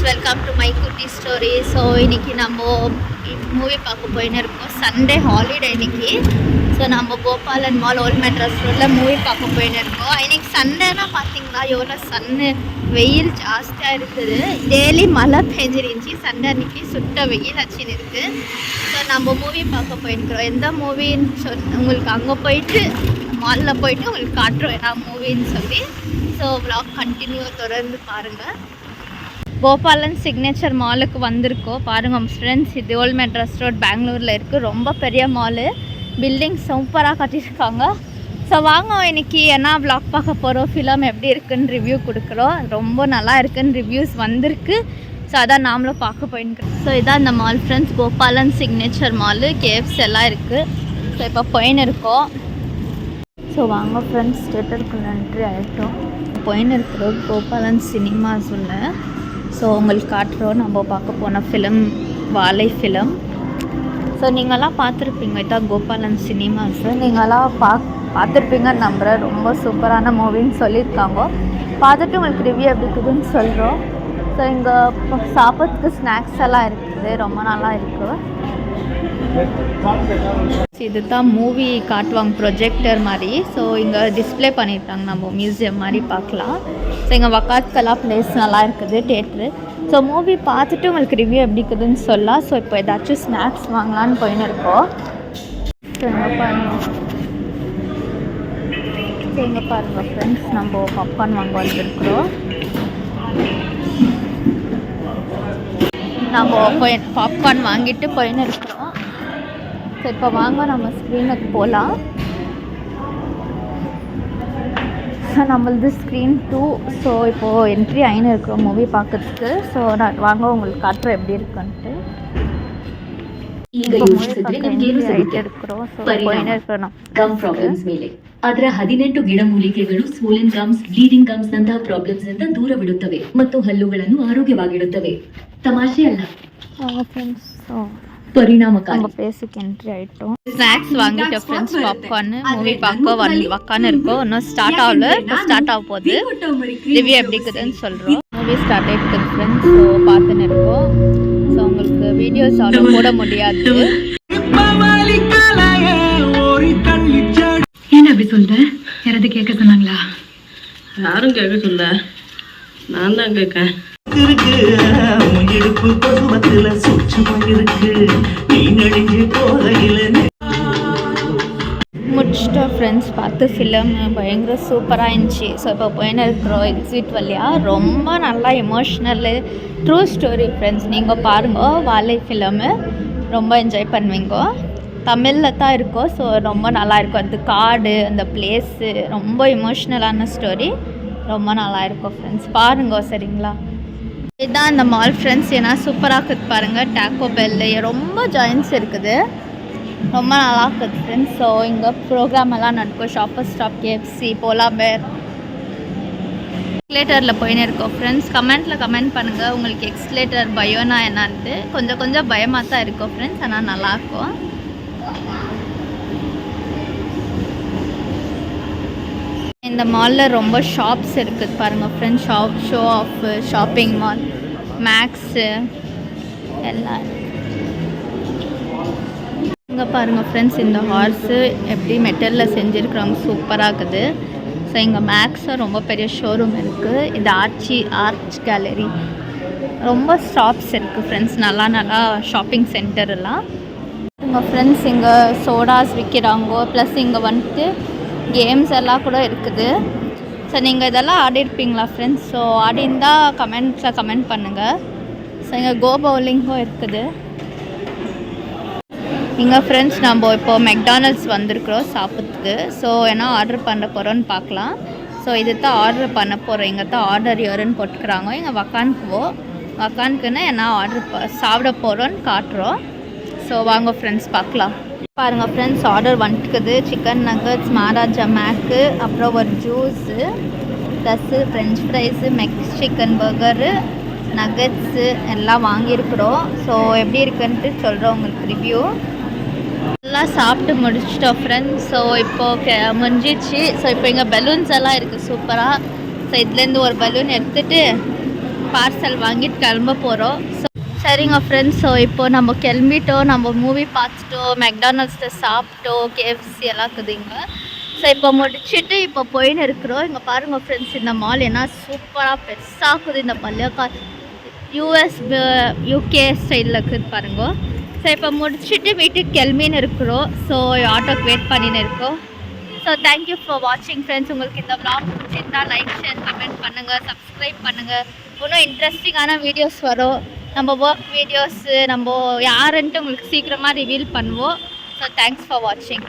Welcome to my குட்டி story. So இன்றைக்கி நம்ம மூவி பார்க்க போயின்னு இருக்கோம். சண்டே ஹாலிடே இன்னைக்கு. ஸோ நம்ம கோபாலன் மால் ஓல்ட் மெட்ராஸ் ரோடில் மூவி பார்க்க போயின்னு இருக்கோம். இன்றைக்கி சண்டேனா பார்த்தீங்கன்னா எவ்வளோ வெயில் ஜாஸ்தியாக இருக்குது. டெய்லி மழை பெஞ்சிருந்துச்சி. சண்டே அன்றைக்கி சுட்ட வெயில் அச்சின்னு இருக்குது. ஸோ நம்ம மூவி பார்க்க போயிருக்கிறோம். எந்த மூவின்னு உங்களுக்கு அங்கே போயிட்டு மாலில் போயிட்டு உங்களுக்கு காட்டுறோம் என்ன மூவின்னு சொல்லி. ஸோ வ்ளாக் கண்டினியூ தொடர்ந்து பாருங்கள். கோபாலன் சிக்னேச்சர் மாலுக்கு வந்திருக்கோம். பாருங்கள் ஃப்ரெண்ட்ஸ், இது ஓல்ட் மெட்ராஸ் ரோட் பெங்களூரில் இருக்குது. ரொம்ப பெரிய மாலு, பில்டிங் சூப்பராக கட்டியிருக்காங்க. ஸோ வாங்க இன்றைக்கி என்ன வ்ளாக் பார்க்க போகிறோம், ஃபிலம் எப்படி இருக்குன்னு ரிவ்யூ கொடுக்குறோம். ரொம்ப நல்லா இருக்குன்னு ரிவ்யூஸ் வந்திருக்கு. ஸோ அதான் நாமளும் பார்க்க போயிருக்கோம். ஸோ இதான் இந்த mall friends, Gopalan signature mall. கேவ்ஸ் எல்லாம் இருக்குது. ஸோ இப்போ போயின்னு இருக்கோம். ஸோ வாங்க ஃப்ரெண்ட்ஸ், தியேட்டருக்கு என்ட்ரி ஆகிட்டோம். போயின்னு இருக்கிறோம் கோபாலன் சினிமாஸ் உள்ள. ஸோ உங்களுக்கு காட்டுறோம் நம்ம பார்க்க போன ஃபிலிம் வாழை ஃபிலிம். ஸோ நீங்களாம் பார்த்துருப்பீங்க, இதான் கோபாலன் சினிமாஸு. நீங்களாம் பார்த்துருப்பீங்கன்னு நம்புகிறேன். ரொம்ப சூப்பரான மூவின்னு சொல்லியிருக்காங்க. பார்த்துட்டு உங்களுக்கு ரிவ்யூ எப்படி இருக்குதுன்னு சொல்கிறோம். ஸோ இங்கே சாப்பிட்றதுக்கு ஸ்நாக்ஸ் எல்லாம் இருக்குது, ரொம்ப நல்லா இருக்குது. இது தான் மூவி காட்டுவாங்க ப்ரொஜெக்டர் மாதிரி. ஸோ இங்கே டிஸ்பிளே பண்ணியிருக்காங்க, நம்ம மியூசியம் மாதிரி பார்க்கலாம். ஸோ இங்கே வக்காத்கலா பிளேஸ் நல்லா இருக்குது தியேட்ரு. ஸோ மூவி பார்த்துட்டு உங்களுக்கு ரிவ்யூ எப்படி இருக்குதுன்னு சொல்லலாம். ஸோ இப்போ ஏதாச்சும் ஸ்நாக்ஸ் வாங்கலான்னு போயின்னு இருக்கோம். ஸோ இங்கே பாருங்கள் ஃப்ரெண்ட்ஸ், நம்ம பாப்கார்ன் வாங்க வந்துருக்குறோம். நம்ம பாப்கார்ன் வாங்கிட்டு போயின்னு இருக்கிறோம். ஸோ இப்போ வாங்க நம்ம ஸ்க்ரீனுக்கு போகலாம். ஸோ நம்மளது ஸ்க்ரீன் 2. ஸோ இப்போது என்ட்ரி ஆகின்னு இருக்கிறோம் மூவி பார்க்கறதுக்கு. ஸோ நான் வாங்க உங்களுக்கு காட்டுறோம் எப்படி இருக்குன்ட்டு. ಅದರ 18 ಗಿಡಮೂಲಿಕೆಗಳು ಸ್ವೋಲನ್ ಗಮ್ಸ್, ಬ್ಲೀಡಿಂಗ್ ಗಮ್ಸ್ ನಂತಹ ಪ್ರಾಬ್ಲಮ್ಸ್ ನಿಂದ ದೂರವಿಡುತ್ತವೆ ಮತ್ತು ಹಲ್ಲುಗಳನ್ನು ಆರೋಗ್ಯವಾಗಿಡುತ್ತವೆ. ತಮಾಷೆ ಅಲ್ಲ ಫ್ರೆಂಡ್ಸ್. ಪರಿಣಾಮಕಾರಿ. பேசிக் என்ட்ரி ஆகிட்டோம். ஸ்நாக்ஸ் வாங்கிட்டோம் ஃப்ரெண்ட்ஸ். பாப்கார்னு மூவி பார்க்க உக்கான்னு இருக்கோம். இன்னும் ஸ்டார்ட் ஆகல, இப்போ ஸ்டார்ட் ஆக போகுது. ரிவ்யூ எப்படி இருக்குதுன்னு சொல்கிறோம். மூவி ஸ்டார்ட் ஆகிட்டு ஃப்ரெண்ட்ஸ். ஸோ பார்த்துன்னு இருக்கோம். ஸோ உங்களுக்கு வீடியோஸ் அவ்வளோ போட முடியாது. ஏன் அப்படி சொல்கிறேன்? யாராவது கேட்க சொன்னாங்களா? யாரும் கேட்க சொல்ல, நான் தான் கேட்கேன். முடிச்சிட்டோம் ஃப்ரெண்ட்ஸ். பார்த்து ஃபிலிம் பயங்கர சூப்பராக இருந்துச்சு. ஸோ இப்போ போயின்னு இருக்கிறோம் எக்ஸிட் வழியாக. ரொம்ப நல்லா எமோஷ்னலு ட்ரூ ஸ்டோரி ஃப்ரெண்ட்ஸ். நீங்கள் பாருங்கள் வாழை ஃபிலிமு, ரொம்ப என்ஜாய் பண்ணுவீங்க. தமிழில் தான் இருக்கும். ஸோ ரொம்ப நல்லாயிருக்கும். அந்த காடு, அந்த பிளேஸு, ரொம்ப எமோஷ்னலான ஸ்டோரி. ரொம்ப நல்லா இருக்கும் ஃப்ரெண்ட்ஸ், பாருங்க சரிங்களா. இதுதான் இந்த மால் ஃப்ரெண்ட்ஸ். ஏன்னா சூப்பராக இருக்குது பாருங்கள். டாக்கோ பெல்லு, ரொம்ப ஜாயின்ஸ் இருக்குது, ரொம்ப நல்லா இருக்குது ஃப்ரெண்ட்ஸ். ஸோ இங்கே ப்ரோக்ராம் எல்லாம் நடக்கும். ஷாப்பர் ஸ்டாப், கேஎஃப்சி, போலா பேர். எக்ஸ்லேட்டரில் போயின்னு இருக்கோம் ஃப்ரெண்ட்ஸ். கமெண்ட் பண்ணுங்கள் உங்களுக்கு எக்ஸ்லேட்டர் பயோனா என்னான்ட்டு. கொஞ்சம் பயமாக தான் இருக்கும் ஃப்ரெண்ட்ஸ், ஆனால் நல்லாயிருக்கும். இந்த மாலில் ரொம்ப ஷாப்ஸ் இருக்குது பாருங்கள் friends. Show of shopping mall, Max எல்லாம். இங்கே பாருங்கள் ஃப்ரெண்ட்ஸ், இந்த ஹார்ஸு எப்படி மெட்டலில் செஞ்சுருக்குறாங்க, சூப்பராக இருக்குது. ஸோ இங்கே மேக்ஸும் ரொம்ப பெரிய ஷோரூம் இருக்குது. இது ஆர்ச் கேலரி. ரொம்ப ஷாப்ஸ் இருக்குது ஃப்ரெண்ட்ஸ், நல்லா ஷாப்பிங் சென்டர் எல்லாம். இங்கே ஃப்ரெண்ட்ஸ் இங்கே சோடாஸ் விற்கிறாங்க. ப்ளஸ் இங்கே வந்துட்டு கேம்ஸ் எல்லாம் கூட இருக்குது. ஸோ நீங்கள் இதெல்லாம் ஆடிருப்பீங்களா ஃப்ரெண்ட்ஸ்? ஸோ ஆடிருந்தால் கமெண்ட்ஸில் கமெண்ட் பண்ணுங்கள். ஸோ இங்கே கோ பவுலிங்கும் இருக்குது. இங்கே ஃப்ரெண்ட்ஸ் நம்ம இப்போது மெக்டானல்ட்ஸ் வந்திருக்கிறோம் சாப்பிட்றதுக்கு. ஸோ ஏன்னா ஆர்டர் பண்ண போகிறோன்னு பார்க்கலாம். ஸோ இது தான் ஆர்டர் பண்ண போகிறோம். இங்கே தான் ஆர்டர் யோருன்னு போட்டுக்கிறாங்க. இங்கே வக்கானுக்குன்னு என்ன ஆர்டர் சாப்பிட போகிறோன்னு காட்டுறோம். ஸோ வாங்க ஃப்ரெண்ட்ஸ் பார்க்கலாம். பாருங்கள் ஃப்ரெண்ட்ஸ், ஆர்டர் வந்துட்டுக்குது. சிக்கன் நகட்ஸ், மகாராஜா மேக்கு, அப்புறம் ஒரு juice, plus french fries, Mexican burger, nuggets எல்லாம் வாங்கியிருக்கிறோம். ஸோ எப்படி இருக்குன்ட்டு சொல்கிறோம் உங்களுக்கு ரிவ்யூ. எல்லாம் சாப்பிட்டு முடிச்சிட்டோம் ஃப்ரெண்ட்ஸ். ஸோ இப்போது முடிஞ்சிச்சு. ஸோ இப்போ இங்கே பலூன்ஸ் எல்லாம் இருக்குது சூப்பராக. ஸோ இதுலேருந்து ஒரு பலூன் எடுத்துகிட்டு பார்சல் வாங்கிட்டு கிளம்ப போகிறோம். ஸோ சரிங்க ஃப்ரெண்ட்ஸ், ஸோ இப்போது நம்ம கிளம்பிட்டோம். நம்ம மூவி பார்த்துட்டோம், மெக்டானல்ஸில் சாப்பிட்டோம், கேஎஃப்சி எல்லாம் இருக்குதுங்க. ஸோ இப்போ முடிச்சுட்டு இப்போ போயின்னு இருக்கிறோம். இங்கே பாருங்கள் ஃப்ரெண்ட்ஸ், இந்த மால் என்ன சூப்பராக பெருசாகுது. இந்த பல்லியக்கா யூகே ஸ்டைலில் இருக்குது பாருங்க. ஸோ இப்போ முடிச்சுட்டு வீட்டுக்கு கிளம்பின்னு இருக்கிறோம். ஸோ ஆட்டோக்கு வெயிட் பண்ணின்னு இருக்கோம். ஸோ தேங்க்யூ ஃபார் வாட்சிங் ஃப்ரெண்ட்ஸ். உங்களுக்கு இந்த vlog பிடிச்சிருந்தா லைக், ஷேர், கமெண்ட் பண்ணுங்கள், சப்ஸ்கிரைப் பண்ணுங்கள். இன்னும் இன்ட்ரெஸ்டிங்கான வீடியோஸ் வரும். நம்ம ஒர்க் வீடியோஸு நம்ம யாருன்ட்டு உங்களுக்கு சீக்கிரமாக ரிவீல் பண்ணுவோம். ஸோ தேங்க்ஸ் ஃபார் வாட்சிங்.